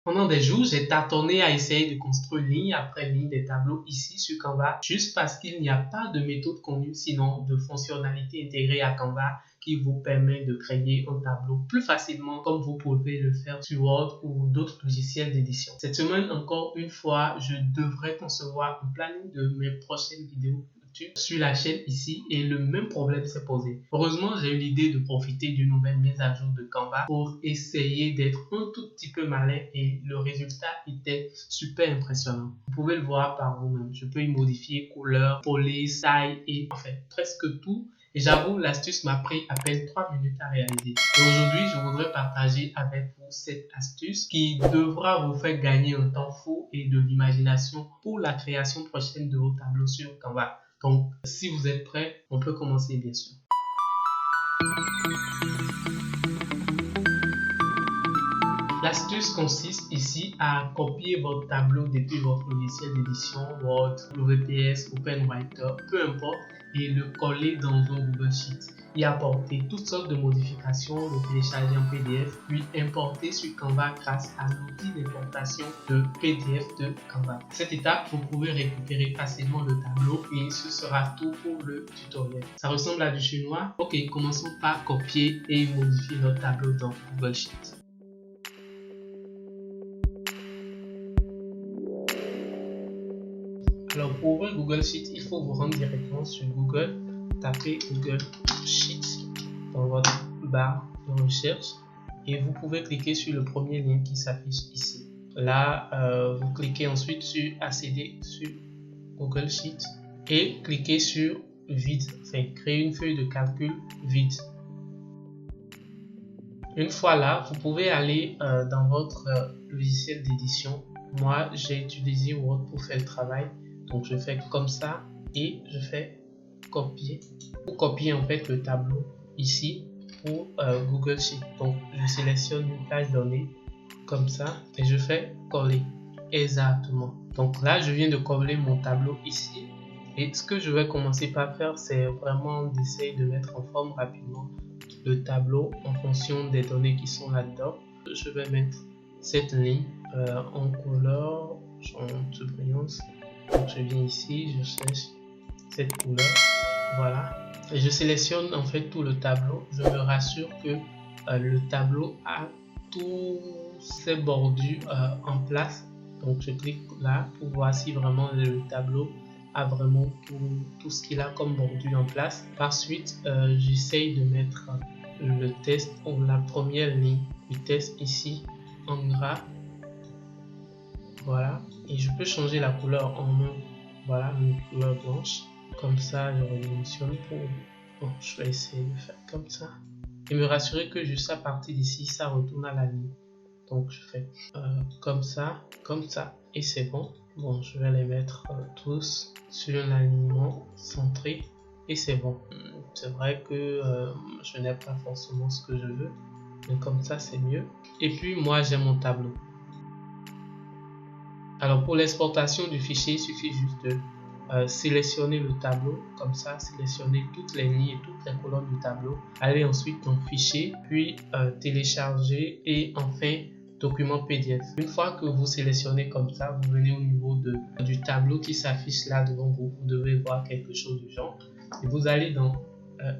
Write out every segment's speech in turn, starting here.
Pendant des jours, j'ai tâtonné à essayer de construire ligne après ligne des tableaux ici sur Canva, juste parce qu'il n'y a pas de méthode connue, sinon de fonctionnalité intégrée à Canva qui vous permet de créer un tableau plus facilement comme vous pouvez le faire sur Word ou d'autres logiciels d'édition. Cette semaine, encore une fois, je devrais concevoir un planning de mes prochaines vidéos sur la chaîne ici et le même problème s'est posé. Heureusement, j'ai eu l'idée de profiter d'une nouvelle mise à jour de Canva pour essayer d'être un tout petit peu malin et le résultat était super impressionnant. Vous pouvez le voir par vous-même. Je peux y modifier couleur, police, taille et enfin presque tout. Et j'avoue, l'astuce m'a pris à peine 3 minutes à réaliser. Et aujourd'hui, je voudrais partager avec vous cette astuce qui devra vous faire gagner un temps fou et de l'imagination pour la création prochaine de vos tableaux sur Canva. Donc, si vous êtes prêts, on peut commencer bien sûr. L'astuce consiste ici à copier votre tableau depuis votre logiciel d'édition, Word, WPS, OpenWriter, peu importe, et le coller dans un Google Sheet. Y apporter toutes sortes de modifications, le télécharger en PDF, puis importer sur Canva grâce à l'outil d'importation de PDF de Canva. Cette étape, vous pouvez récupérer facilement le tableau et ce sera tout pour le tutoriel. Ça ressemble à du chinois? Ok, commençons par copier et modifier notre tableau dans Google Sheet. Alors pour ouvrir Google Sheet, il faut vous rendre directement sur Google, taper Google Sheet dans votre barre de recherche et vous pouvez cliquer sur le premier lien qui s'affiche ici. Là, vous cliquez ensuite sur accéder sur Google Sheet et cliquez sur vide, enfin créer une feuille de calcul vide. Une fois là, vous pouvez aller dans votre logiciel d'édition. Moi, j'ai utilisé Word pour faire le travail. Donc, je fais comme ça et je fais copier. Pour copier en fait le tableau ici pour Google Sheet. Donc, je sélectionne une page donnée comme ça et je fais coller exactement. Donc là, je viens de coller mon tableau ici. Et ce que je vais commencer par faire, c'est vraiment d'essayer de mettre en forme rapidement le tableau en fonction des données qui sont là-dedans. Je vais mettre cette ligne en couleur, en brillance. Donc je viens ici, je cherche cette couleur, voilà. Et je sélectionne en fait tout le tableau. Je me rassure que le tableau a tous ses bordures en place. Donc je clique là pour voir si vraiment le tableau a vraiment tout ce qu'il a comme bordure en place. Par suite, j'essaye de mettre le test ou la première ligne du test ici en gras. Voilà, et je peux changer la couleur en voilà, une couleur blanche. Comme ça, je redimensionne pour. Bon, je vais essayer de faire comme ça. Et me rassurer que juste à partir d'ici, ça retourne à la ligne. Donc, je fais comme ça, et c'est bon. Bon, je vais les mettre tous sur un alignement centré, et c'est bon. C'est vrai que je n'ai pas forcément ce que je veux, mais comme ça, c'est mieux. Et puis, moi, j'ai mon tableau. Alors pour l'exportation du fichier, il suffit juste de sélectionner le tableau, comme ça, sélectionner toutes les lignes et toutes les colonnes du tableau. Aller ensuite dans Fichier, puis télécharger et enfin document PDF. Une fois que vous sélectionnez comme ça, vous venez au niveau du tableau qui s'affiche là devant vous. Vous devez voir quelque chose du genre. Et vous allez dans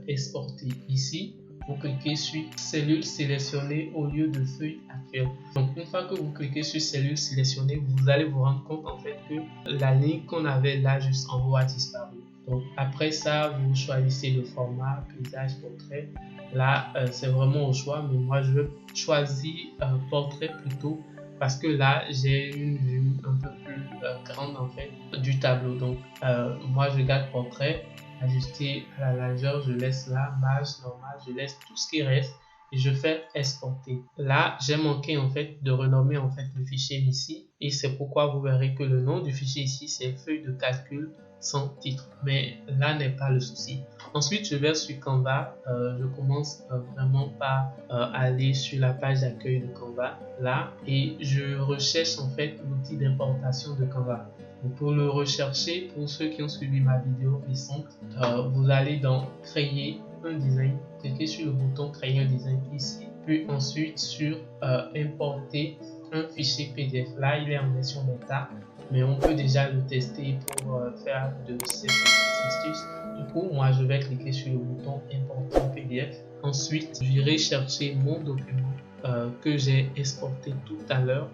Exporter ici. Vous cliquez sur cellule sélectionnée au lieu de feuille actuelle. Donc une fois que vous cliquez sur cellule sélectionnée, vous allez vous rendre compte en fait que la ligne qu'on avait là juste en haut a disparu. Donc après ça, vous choisissez le format, paysage, portrait. Là, c'est vraiment au choix, mais moi je choisis portrait plutôt parce que là j'ai une vue un peu plus grande en fait du tableau. Donc moi je garde portrait. Ajuster à la largeur, je laisse la marge normale, je laisse tout ce qui reste et je fais exporter. Là, j'ai manqué en fait de renommer en fait le fichier ici et c'est pourquoi vous verrez que le nom du fichier ici c'est feuille de calcul sans titre, mais là n'est pas le souci. Ensuite, je vais sur Canva, je commence vraiment par aller sur la page d'accueil de Canva là et je recherche en fait l'outil d'importation de Canva. Pour le rechercher, pour ceux qui ont suivi ma vidéo récente, vous allez dans créer un design, cliquez sur le bouton créer un design ici, puis ensuite sur importer un fichier PDF. Là, il est en version bêta, mais on peut déjà le tester pour faire de cette astuce. Du coup, moi, je vais cliquer sur le bouton importer PDF. Ensuite, j'irai chercher mon document que j'ai exporté tout à l'heure.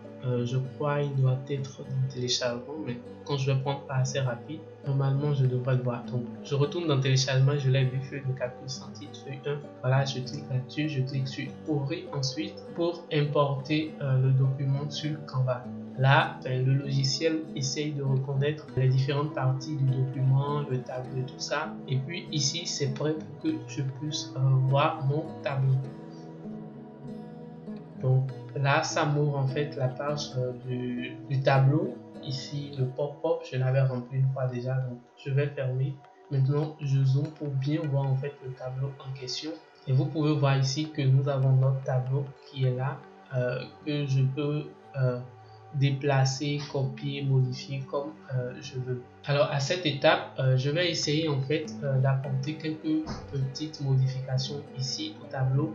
Je crois il doit être dans téléchargement, mais quand je vais prendre pas assez rapide, normalement je devrais le voir. Donc je retourne dans téléchargement, je l'ai vu, feuille de calcul sans titre, feuille 1. Voilà, je clique là-dessus, je clique sur ouvrir ensuite pour importer le document sur Canva. Là, le logiciel essaye de reconnaître les différentes parties du document, le tableau et tout ça. Et puis ici, c'est prêt pour que je puisse voir mon tableau. Donc là, ça m'ouvre en fait la page du tableau. Ici, le pop-up, je l'avais rempli une fois déjà, donc je vais fermer. Maintenant, je zoome pour bien voir en fait le tableau en question. Et vous pouvez voir ici que nous avons notre tableau qui est là, que je peux déplacer, copier, modifier comme je veux. Alors à cette étape, je vais essayer en fait d'apporter quelques petites modifications ici au tableau.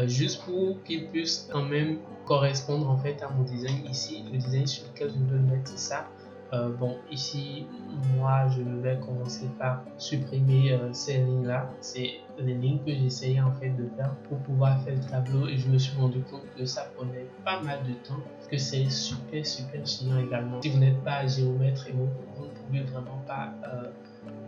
Juste pour qu'il puisse quand même correspondre en fait à mon design ici, le design sur lequel je veux mettre ça. Bon, ici, moi, je vais commencer par supprimer ces lignes-là. C'est les lignes que j'essayais en fait de faire pour pouvoir faire le tableau et je me suis rendu compte que ça prenait pas mal de temps, que c'est super chiant également. Si vous n'êtes pas géomètre et vous ne pouvez vraiment pas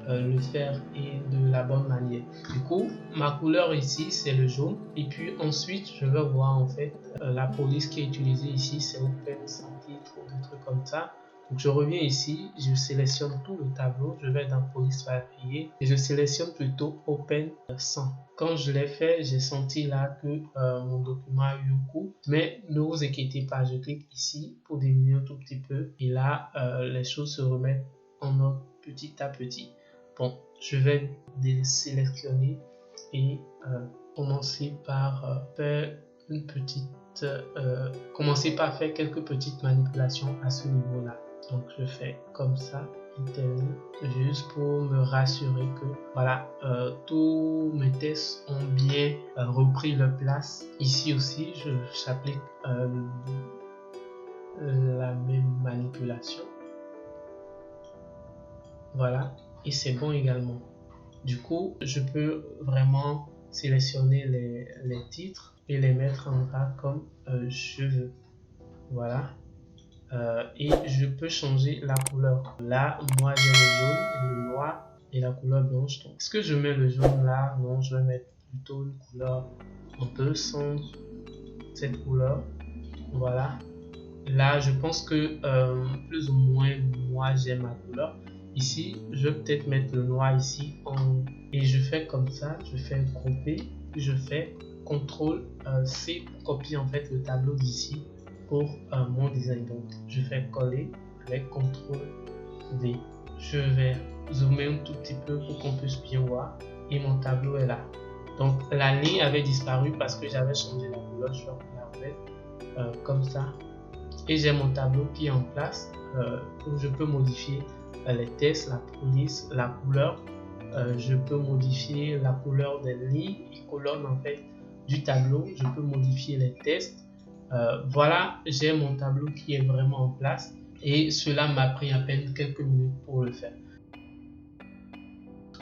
le faire et de la bonne manière. Du coup, ma couleur ici c'est le jaune et puis ensuite je vais voir en fait la police qui est utilisée ici, c'est open sans titre ou des trucs comme ça. Donc je reviens ici, je sélectionne tout le tableau, je vais dans police appuyer et je sélectionne plutôt open sans. Quand je l'ai fait, j'ai senti là que mon document a eu un coup, mais ne vous inquiétez pas, je clique ici pour diminuer un tout petit peu et là les choses se remettent en ordre petit à petit. Bon, je vais désélectionner et commencer par faire une petite commencer par faire quelques petites manipulations à ce niveau là. Donc je fais comme ça, juste pour me rassurer que voilà, tous mes tests ont bien repris leur place. Ici aussi j'applique la même manipulation, voilà, et c'est bon également. Du coup, je peux vraiment sélectionner les titres et les mettre en gras comme je veux. Voilà. Et je peux changer la couleur. Là, moi j'ai le jaune, le noir et la couleur blanche. Donc, est-ce que je mets le jaune là? Non, je vais mettre plutôt une couleur un peu sombre. Cette couleur. Voilà. Là, je pense que plus ou moins moi j'aime ma couleur. Ici, je vais peut-être mettre le noir ici et je fais comme ça, je fais grouper, puis je fais CTRL C pour copier en fait le tableau d'ici pour mon design. Donc, je fais coller avec CTRL V. Je vais zoomer un tout petit peu pour qu'on puisse bien voir et mon tableau est là. Donc, la ligne avait disparu parce que j'avais changé la couleur. Je vais la remettre comme ça et j'ai mon tableau qui est en place où je peux modifier les textes, la police, la couleur. Je peux modifier la couleur des lignes et colonnes en fait du tableau. Je peux modifier les textes. Voilà, j'ai mon tableau qui est vraiment en place et cela m'a pris à peine quelques minutes pour le faire.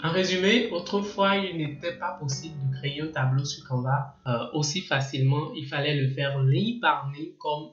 En résumé, autrefois, il n'était pas possible de créer un tableau sur Canva aussi facilement. Il fallait le faire ligne par ligne, comme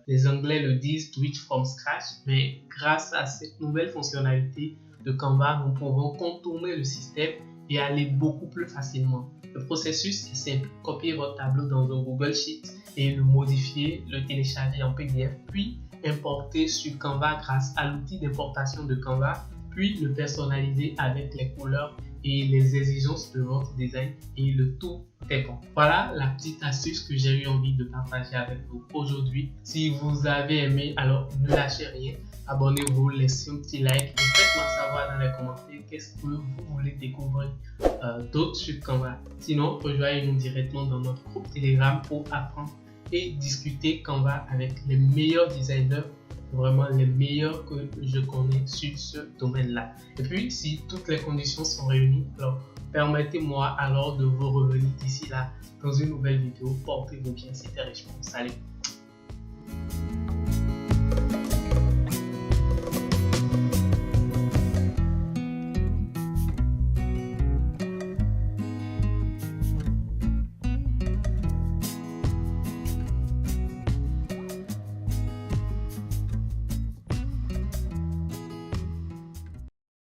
les Anglais le disent, do it from scratch. Mais grâce à cette nouvelle fonctionnalité de Canva, nous pouvons contourner le système et aller beaucoup plus facilement. Le processus est simple. Copiez votre tableau dans un Google Sheet et le modifier, le télécharger en PDF, puis importer sur Canva grâce à l'outil d'importation de Canva, puis le personnaliser avec les couleurs et les exigences de votre design et le tout est bon. Voilà la petite astuce que j'ai eu envie de partager avec vous aujourd'hui. Si vous avez aimé, alors ne lâchez rien. Abonnez-vous, laissez un petit like et faites-moi savoir dans les commentaires qu'est-ce que vous voulez découvrir d'autres sur Canva. Sinon, rejoignez-nous directement dans notre groupe Telegram pour apprendre et discuter Canva avec les meilleurs designers, vraiment les meilleurs que je connais sur ce domaine-là. Et puis, si toutes les conditions sont réunies, alors permettez-moi alors de vous revenir d'ici là dans une nouvelle vidéo. Portez-vous bien, c'était Richemont. Salut!